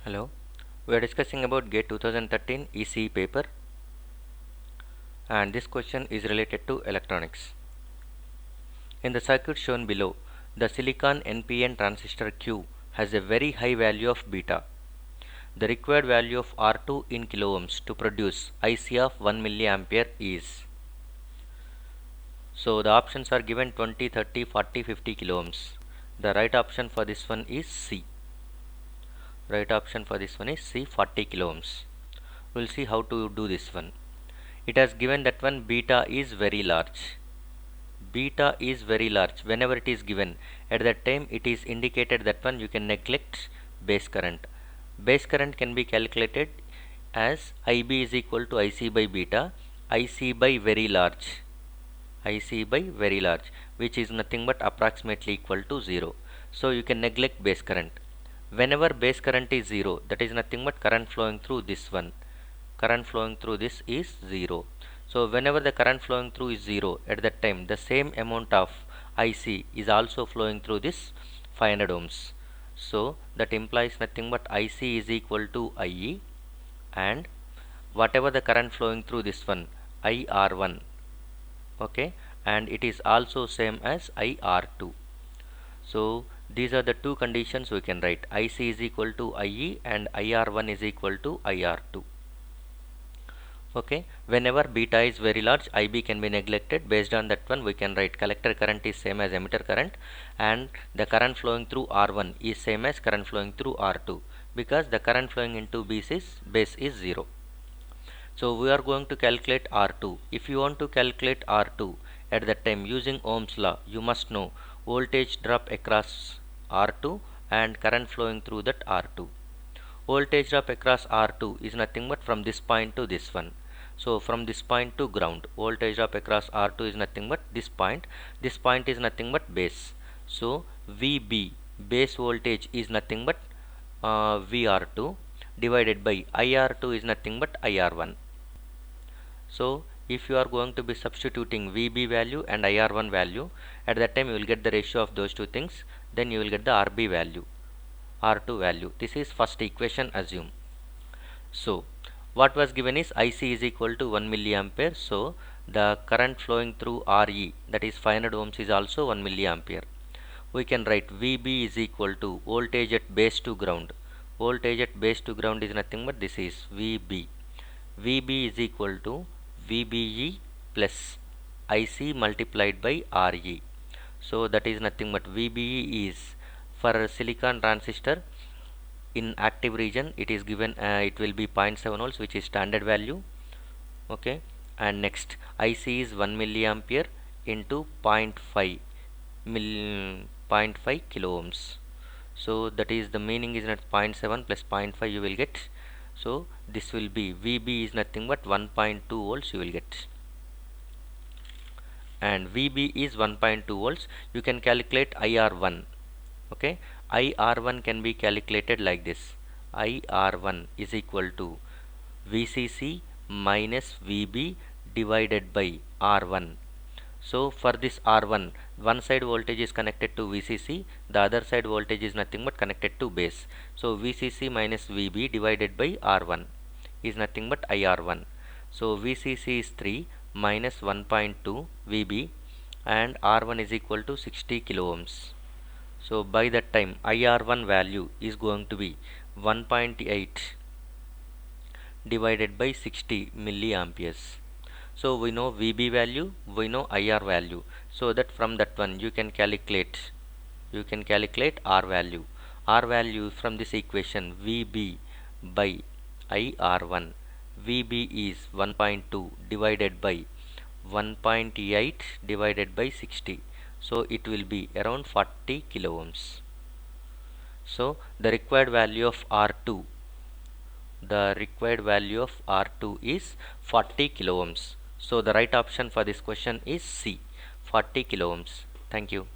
Hello, we are discussing about GATE 2013 ECE paper, and this question is related to electronics. In the circuit shown below, the silicon NPN transistor Q has a very high value of beta. The required value of R2 in kilo ohms to produce IC of 1 milliampere is. So the options are given 20, 30, 40, 50 kilo ohms. The right option for this one is C. Right option for this one is C, 40 kilo ohms. We'll see how to do this one. It has given that one beta is very large. Beta is very large. Whenever it is given, at that time it is indicated that one you can neglect base current. Base current can be calculated as IB is equal to IC by beta, IC by very large, IC by very large, which is nothing but approximately equal to 0. So you can neglect base current. Whenever base current is 0, that is nothing but current flowing through this one. Current flowing through this is 0. So whenever the current flowing through is 0, at that time the same amount of IC is also flowing through this 500 ohms. So that implies nothing but IC is equal to IE, and whatever the current flowing through this one, IR1, okay, and it is also same as IR2. So these are the two conditions we can write. IC is equal to IE and IR1 is equal to IR2. Okay, whenever beta is very large, IB can be neglected. Based on that one, we can write collector current is same as emitter current, and the current flowing through R1 is same as current flowing through R2, because the current flowing into base is 0. So we are going to calculate R2. If you want to calculate R2 at that time using Ohm's law, you must know voltage drop across R2 and current flowing through that R2. Voltage drop across R2 is nothing but from this point to this one. So from this point to ground, voltage drop across R2 is nothing but this point. This point is nothing but base. So VB, base voltage, is nothing but VR2 divided by IR2 is nothing but IR1. So if you are going to be substituting VB value and IR1 value, at that time you will get the ratio of those two things. Then you will get the RB value, R2 value. This is first equation, assume. So what was given is IC is equal to 1 milliampere. So the current flowing through RE, that is 500 ohms, is also 1 milliampere. We can write VB is equal to voltage at base to ground. Voltage at base to ground is nothing but this is VB. VB is equal to VBE plus IC multiplied by RE. So that is nothing but VBE is for silicon transistor in active region, it is given it will be 0.7 volts, which is standard value. Okay, and next IC is 1 milliampere into 0.5 kilo ohms. So that is the meaning is not 0.7 plus 0.5 you will get. So this will be VB is nothing but 1.2 volts you will get, and VB is 1.2 volts. You can calculate IR1. Okay, IR1 can be calculated like this. IR1 is equal to VCC minus VB divided by R1. So for this R1, one side voltage is connected to VCC, the other side voltage is nothing but connected to base. So VCC minus VB divided by R1 is nothing but IR1. So VCC is 3 minus 1.2 VB, and R1 is equal to 60 kilo ohms. So by that time IR1 value is going to be 1.8 divided by 60 milliamperes. So we know VB value, we know IR value, so that from that one you can calculate R value. R value from this equation, VB by IR1. VB is 1.2 divided by 1.8 divided by 60. So it will be around 40 kilo ohms. So the required value of R2, is 40 kilo ohms. So the right option for this question is C, 40 kilo ohms. Thank you.